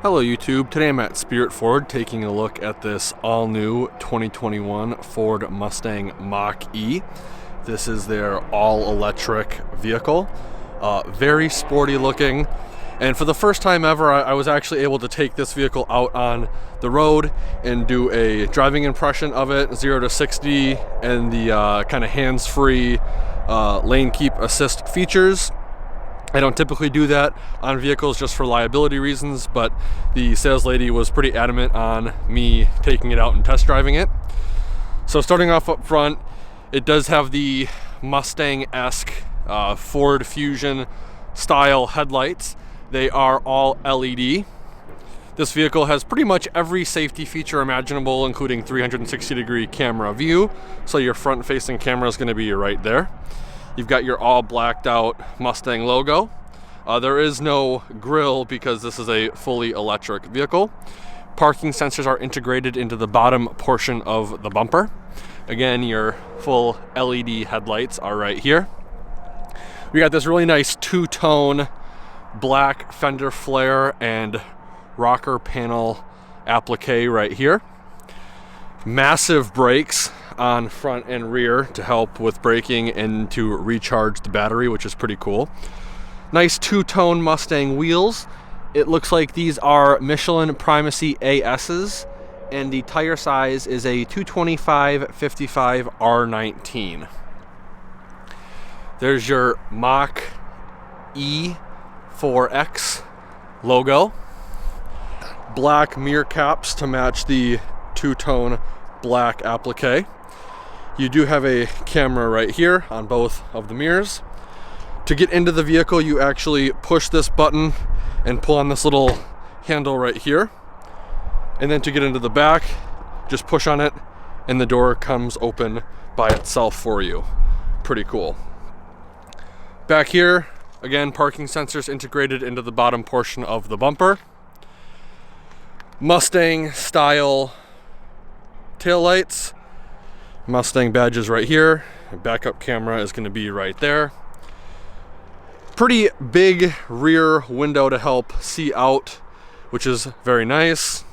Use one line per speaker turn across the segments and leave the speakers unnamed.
Hello YouTube, today I'm at Spirit Ford taking a look at this all-new 2021 Ford Mustang Mach-E. This is their all-electric vehicle. Very sporty looking, and for the first time ever I was actually able to take this vehicle out on the road and do a driving impression of it, 0 to 60, and the kind of hands-free lane keep assist features. I don't typically do that on vehicles just for liability reasons, but the sales lady was pretty adamant on me taking it out and test driving it. So starting off up front, it does have the Mustang-esque Ford Fusion style headlights. They are all LED. This vehicle has pretty much every safety feature imaginable, including 360-degree camera view, so your front-facing camera is going to be right there. You've got your all blacked out Mustang logo. There is no grille because this is a fully electric vehicle. Parking sensors are integrated into the bottom portion of the bumper. Again, your full LED headlights are right here. We got this really nice two-tone black fender flare and rocker panel applique right here. Massive brakes on front and rear to help with braking and to recharge the battery, which is pretty cool. Nice two-tone Mustang wheels. It looks like these are Michelin Primacy AS's, and the tire size is a 225/55 R19. There's your Mach E4X logo. Black mirror caps to match the two-tone black applique. You do have a camera right here on both of the mirrors. To get into the vehicle, you actually push this button and pull on this little handle right here. And then to get into the back, just push on it and the door comes open by itself for you. Pretty cool. Back here, again, parking sensors integrated into the bottom portion of the bumper. Mustang style taillights. Mustang badges right here. Backup camera is going to be right there. Pretty big rear window to help see out, which is very nice.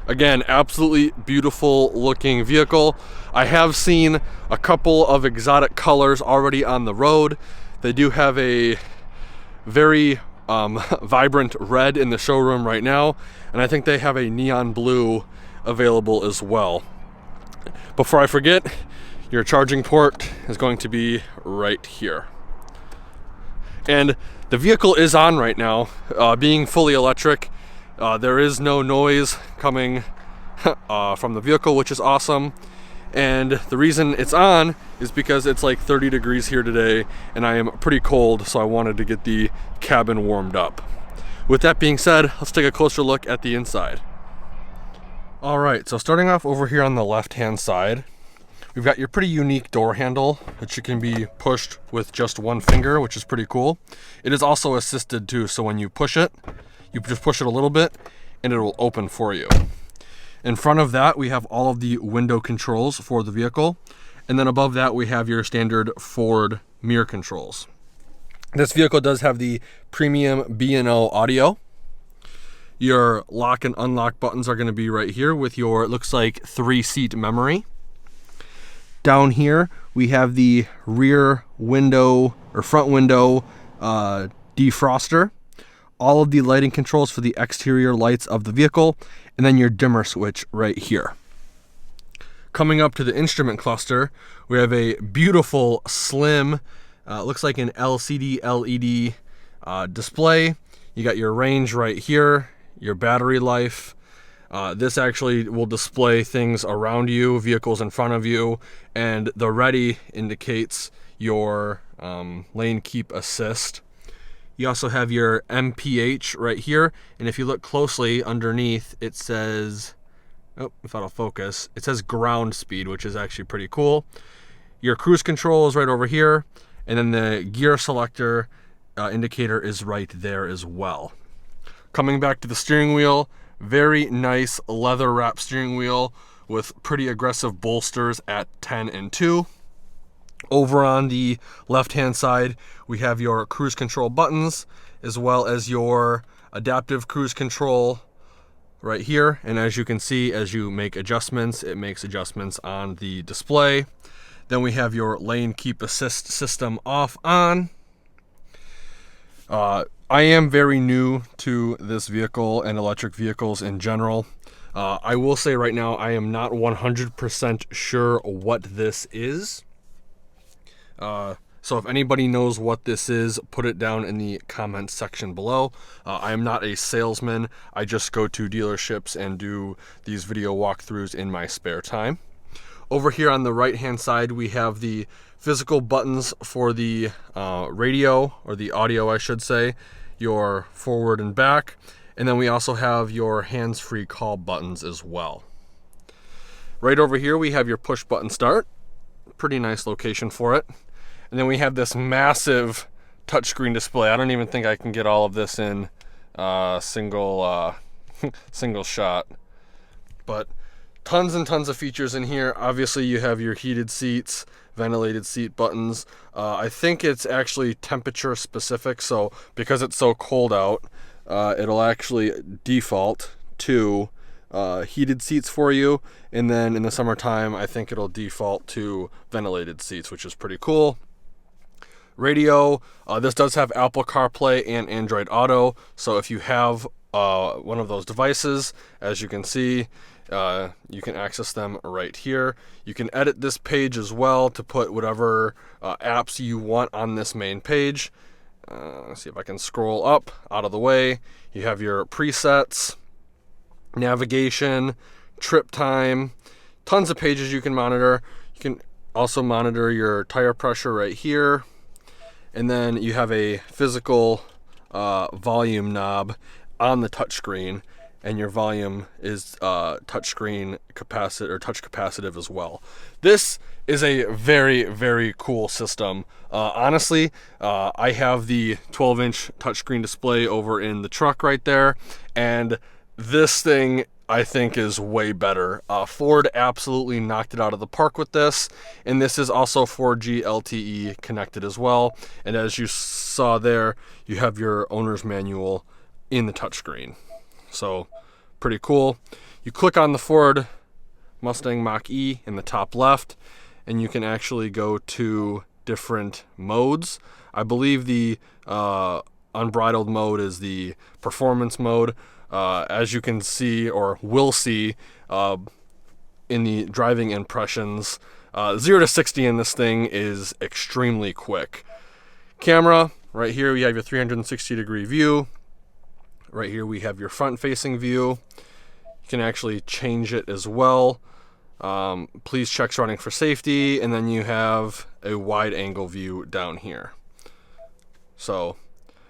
Again, absolutely beautiful looking vehicle. I have seen a couple of exotic colors already on the road. They do have a very vibrant red in the showroom right now, and I think they have a neon blue available as well. Before I forget, your charging port is going to be right here. And the vehicle is on right now, being fully electric. There is no noise coming from the vehicle, which is awesome. And the reason it's on is because it's like 30 degrees here today and I am pretty cold, so I wanted to get the cabin warmed up. With that being said, let's take a closer look at the inside. Alright, so starting off over here on the left-hand side, we've got your pretty unique door handle, which you can be pushed with just one finger, which is pretty cool. It is also assisted too, so when you push it, you just push it a little bit and it will open for you. In front of that, we have all of the window controls for the vehicle, and then above that we have your standard Ford mirror controls. This vehicle does have the premium B&O audio. Your lock and unlock buttons are going to be right here with your, it looks like, 3-seat memory. Down here, we have the rear window or front window defroster. All of the lighting controls for the exterior lights of the vehicle, and then your dimmer switch right here. Coming up to the instrument cluster, we have a beautiful, slim, looks like an LCD LED display. You got your range right here, your battery life. This actually will display things around you, vehicles in front of you, and the ready indicates your lane keep assist. You also have your MPH right here, and if you look closely underneath, it says, oh, if that'll focus, it says ground speed, which is actually pretty cool. Your cruise control is right over here, and then the gear selector indicator is right there as well. Coming back to the steering wheel, very nice leather wrap steering wheel with pretty aggressive bolsters at 10 and 2. Over on the left-hand side, we have your cruise control buttons, as well as your adaptive cruise control right here, and as you can see, as you make adjustments, it makes adjustments on the display. Then we have your lane keep assist system off on. I am very new to this vehicle and electric vehicles in general. I will say right now, I am not 100% sure what this is. So if anybody knows what this is, put it down in the comments section below. I am not a salesman. I just go to dealerships and do these video walkthroughs in my spare time. Over here on the right hand side, we have the physical buttons for the radio, or the audio I should say, your forward and back. And then we also have your hands-free call buttons as well. Right over here we have your push button start. Pretty nice location for it. And then we have this massive touchscreen display. I don't even think I can get all of this in single shot. But tons and tons of features in here. Obviously you have your heated seats, ventilated seat buttons. I think it's actually temperature specific, so because it's so cold out, it'll actually default to heated seats for you, and then in the summertime I think it'll default to ventilated seats, which is pretty cool. Radio, this does have Apple CarPlay and Android Auto, so if you have one of those devices, as you can see, you can access them right here. You can edit this page as well to put whatever apps you want on this main page. Let's see if I can scroll up out of the way. You have your presets, navigation, trip time, tons of pages you can monitor. You can also monitor your tire pressure right here. And then you have a physical volume knob on the touchscreen, and your volume is touchscreen capacitive or touch capacitive as well. This is a very, very cool system. Honestly, I have the 12-inch touchscreen display over in the truck right there, and this thing I think is way better. Ford absolutely knocked it out of the park with this, and this is also 4G LTE connected as well. And as you saw there, you have your owner's manual in the touchscreen. So pretty cool. You click on the Ford Mustang Mach-E in the top left, and you can actually go to different modes. I believe the unbridled mode is the performance mode. As you can see, or will see, in the driving impressions, 0 to 60 in this thing is extremely quick. Camera, right here we have your 360-degree view. Right here we have your front-facing view. You can actually change it as well. Please check surrounding for safety, and then you have a wide-angle view down here. So,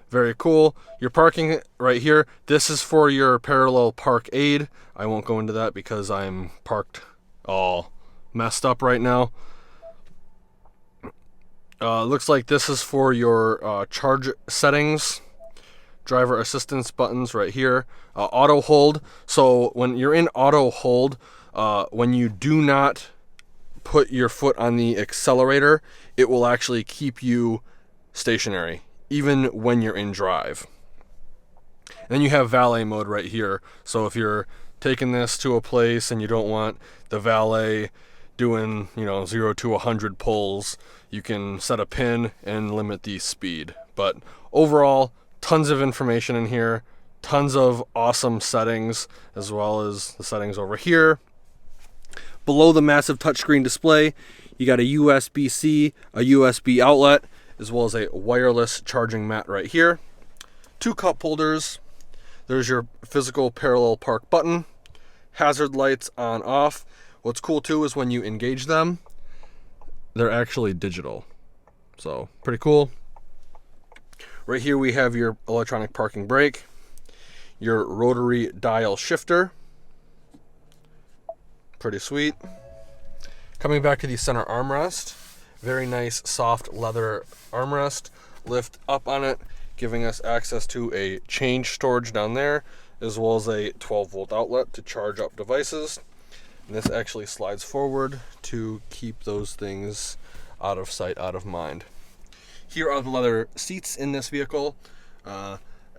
very cool. Your parking right here, this is for your parallel park aid. I won't go into that because I'm parked all messed up right now. Looks like this is for your charge settings. Driver assistance buttons right here. Auto hold. So when you're in auto hold, when you do not put your foot on the accelerator, it will actually keep you stationary, even when you're in drive. And then you have valet mode right here. So if you're taking this to a place and you don't want the valet doing, 0 to 100 pulls, you can set a pin and limit the speed. But overall, tons of information in here, tons of awesome settings, as well as the settings over here. Below the massive touchscreen display, you got a USB-C, a USB outlet, as well as a wireless charging mat right here. 2 cup holders. There's your physical parallel park button. Hazard lights on off. What's cool too is when you engage them, they're actually digital. So pretty cool. Right here we have your electronic parking brake, your rotary dial shifter. Pretty sweet. Coming back to the center armrest. Very nice soft leather armrest. Lift up on it, giving us access to a change storage down there, as well as a 12-volt outlet to charge up devices. And this actually slides forward to keep those things out of sight, out of mind. Here are the leather seats in this vehicle.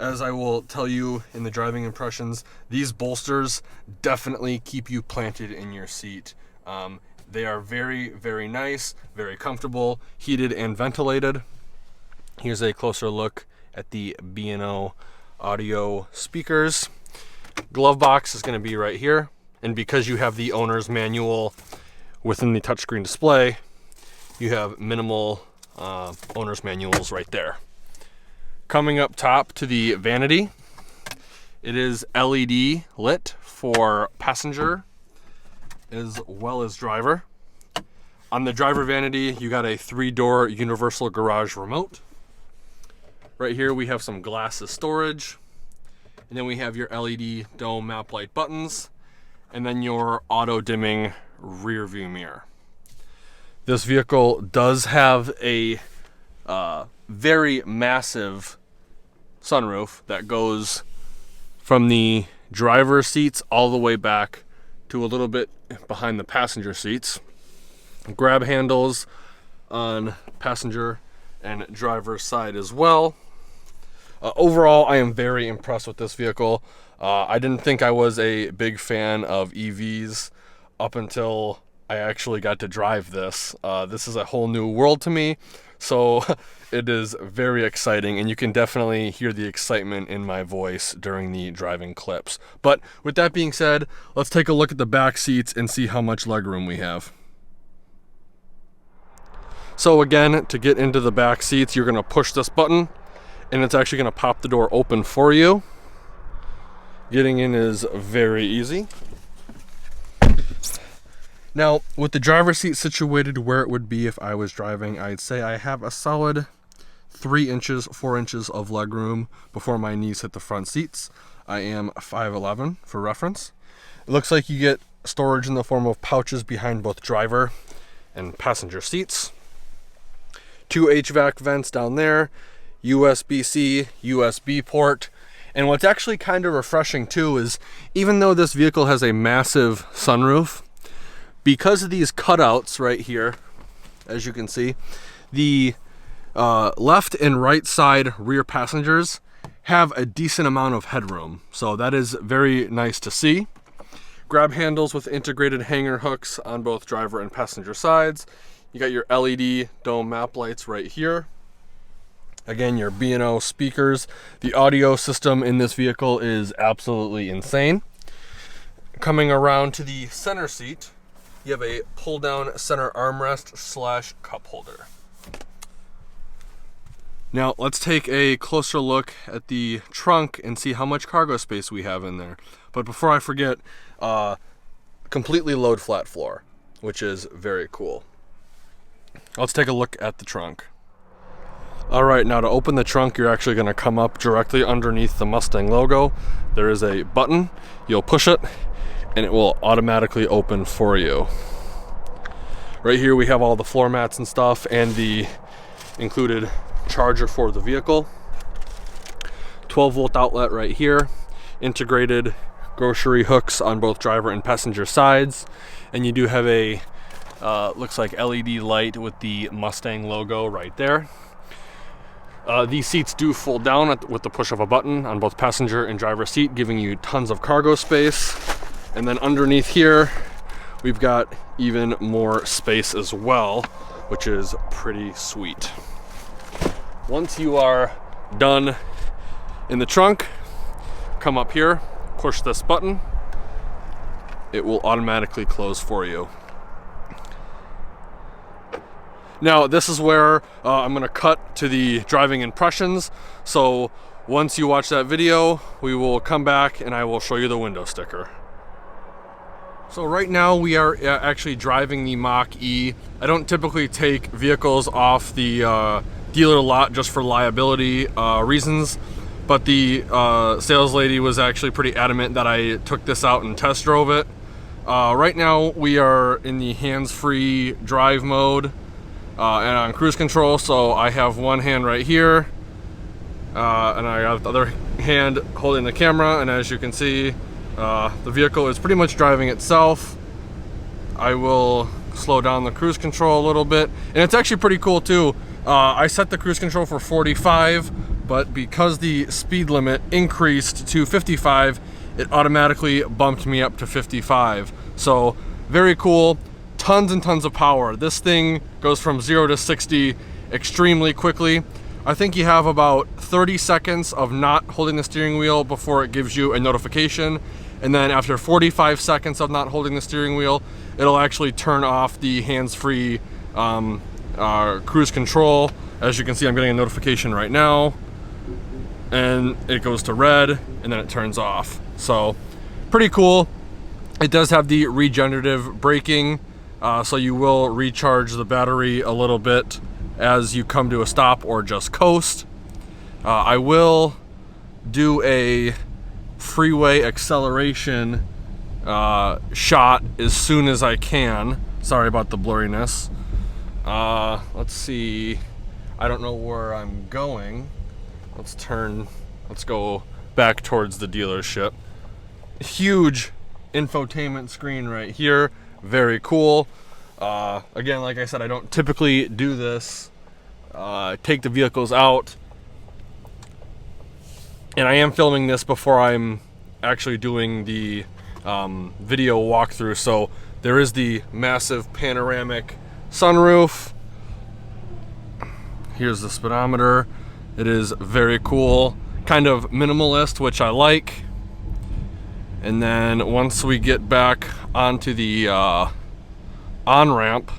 As I will tell you in the driving impressions, these bolsters definitely keep you planted in your seat. They are very, very nice, very comfortable, heated and ventilated. Here's a closer look at the B&O audio speakers. Glove box is going to be right here, and because you have the owner's manual within the touchscreen display, you have minimal owner's manuals right there. Coming up top to the vanity, it is LED lit for passenger as well as driver. On the driver vanity, you got a 3-door universal garage remote. Right here we have some glasses storage, and then we have your LED dome map light buttons, and then your auto dimming rear view mirror. This vehicle does have a very massive sunroof that goes from the driver's seats all the way back to a little bit behind the passenger seats. Grab handles on passenger and driver's side as well. Overall, I am very impressed with this vehicle. I didn't think I was a big fan of EVs up until I actually got to drive this. This is a whole new world to me, so it is very exciting, and you can definitely hear the excitement in my voice during the driving clips. But with that being said, let's take a look at the back seats and see how much legroom we have. So again, to get into the back seats, you're going to push this button, and it's actually going to pop the door open for you. Getting in is very easy. Now, with the driver's seat situated where it would be if I was driving, I'd say I have a solid 4 inches of legroom before my knees hit the front seats. I am 5'11" for reference. It looks like you get storage in the form of pouches behind both driver and passenger seats. 2 HVAC vents down there, USB-C, USB port. And what's actually kind of refreshing too is, even though this vehicle has a massive sunroof, because of these cutouts right here, as you can see, the left and right side rear passengers have a decent amount of headroom. So that is very nice to see. Grab handles with integrated hanger hooks on both driver and passenger sides. You got your LED dome map lights right here. Again, your B&O speakers. The audio system in this vehicle is absolutely insane. Coming around to the center seat, you have a pull-down center armrest / cup holder. Now let's take a closer look at the trunk and see how much cargo space we have in there. But before I forget, completely load flat floor, which is very cool. Let's take a look at the trunk. All right, now to open the trunk, you're actually going to come up directly underneath the Mustang logo. There is a button. You'll push it, and it will automatically open for you. Right here we have all the floor mats and stuff, and the included charger for the vehicle. 12-volt outlet right here. Integrated grocery hooks on both driver and passenger sides. And you do have a, looks like LED light with the Mustang logo right there. These seats do fold down with the push of a button on both passenger and driver seat, giving you tons of cargo space. And then underneath here, we've got even more space as well, which is pretty sweet. Once you are done in the trunk, come up here, push this button. It will automatically close for you. Now, this is where I'm going to cut to the driving impressions. So once you watch that video, we will come back and I will show you the window sticker. So right now we are actually driving the Mach-E. I don't typically take vehicles off the dealer lot just for liability reasons, but the sales lady was actually pretty adamant that I took this out and test drove it. Right now we are in the hands-free drive mode and on cruise control, so I have one hand right here and I have the other hand holding the camera, and as you can see, the vehicle is pretty much driving itself. I will slow down the cruise control a little bit, and it's actually pretty cool too. I set the cruise control for 45, but because the speed limit increased to 55, it automatically bumped me up to 55. So very cool, tons and tons of power. This thing goes from 0 to 60 extremely quickly. I think you have about 30 seconds of not holding the steering wheel before it gives you a notification. And then after 45 seconds of not holding the steering wheel, it'll actually turn off the hands-free cruise control. As you can see, I'm getting a notification right now, and it goes to red, and then it turns off. So pretty cool. It does have the regenerative braking, so you will recharge the battery a little bit as you come to a stop or just coast. I will do a freeway acceleration shot as soon as I can. Sorry about the blurriness. Let's see. I don't know where I'm going. Let's go back towards the dealership. Huge infotainment screen right here. Very cool. Again, like I said, I don't typically do this. Take the vehicles out. And I am filming this before I'm actually doing the video walkthrough. So there is the massive panoramic sunroof. Here's the speedometer. It is very cool, kind of minimalist, which I like. And then once we get back onto the on-ramp,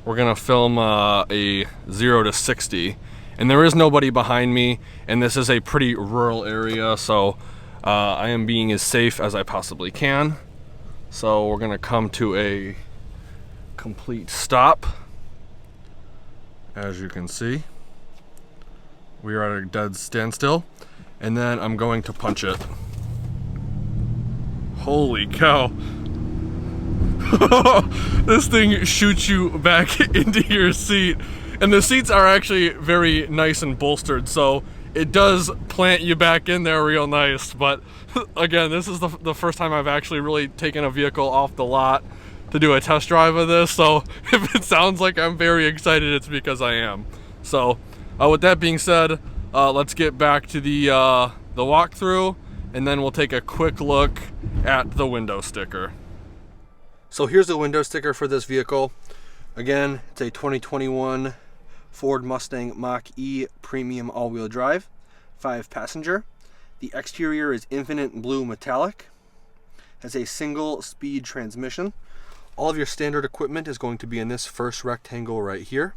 we're gonna film a 0 to 60. And there is nobody behind me, and this is a pretty rural area, so I am being as safe as I possibly can. So we're gonna come to a complete stop. As you can see, we are at a dead standstill, and then I'm going to punch it. Holy cow. This thing shoots you back into your seat, and the seats are actually very nice and bolstered, so it does plant you back in there real nice. But again, this is the first time I've actually really taken a vehicle off the lot to do a test drive of this, so if it sounds like I'm very excited, it's because I am. So with that being said, let's get back to the walkthrough, and then we'll take a quick look at the window sticker. So here's the window sticker for this vehicle. Again, it's a 2021 Ford Mustang Mach-E premium all-wheel drive, 5-passenger. The exterior is infinite blue metallic, has a single speed transmission. All of your standard equipment is going to be in this first rectangle right here.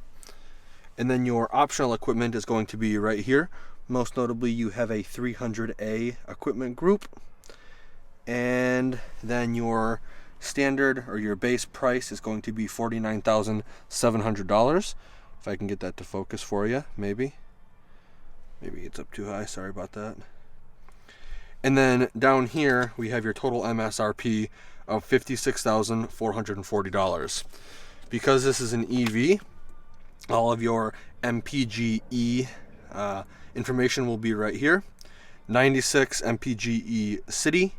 And then your optional equipment is going to be right here. Most notably, you have a 300A equipment group. And then your standard or your base price is going to be $49,700. If I can get that to focus for you, maybe it's up too high, sorry about that. And then down here we have your total MSRP of $56,440. Because this is an EV, all of your MPGE information will be right here. 96 MPGE city,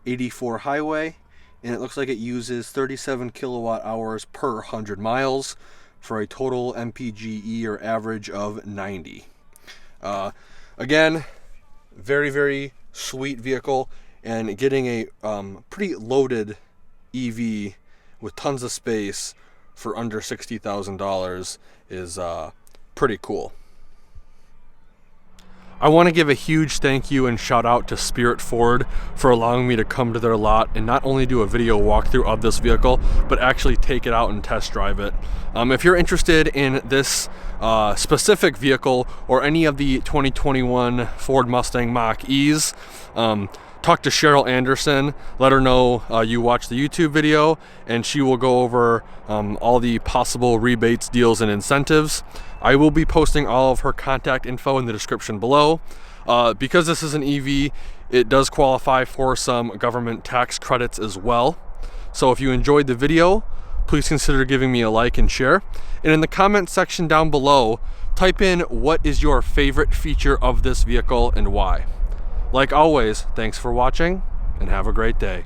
84 highway, and it looks like it uses 37 kilowatt hours per 100 miles for a total MPGE or average of 90. Again, very, very sweet vehicle, and getting a pretty loaded EV with tons of space for under $60,000 is pretty cool. I want to give a huge thank you and shout out to Spirit Ford for allowing me to come to their lot and not only do a video walkthrough of this vehicle, but actually take it out and test drive it. If you're interested in this specific vehicle or any of the 2021 Ford Mustang Mach-E's, talk to Cheryle Anderson, let her know you watched the YouTube video, and she will go over all the possible rebates, deals, and incentives. I will be posting all of her contact info in the description below. Because this is an EV, it does qualify for some government tax credits as well. So if you enjoyed the video, please consider giving me a like and share. And in the comment section down below, type in what is your favorite feature of this vehicle and why. Like always, thanks for watching and have a great day.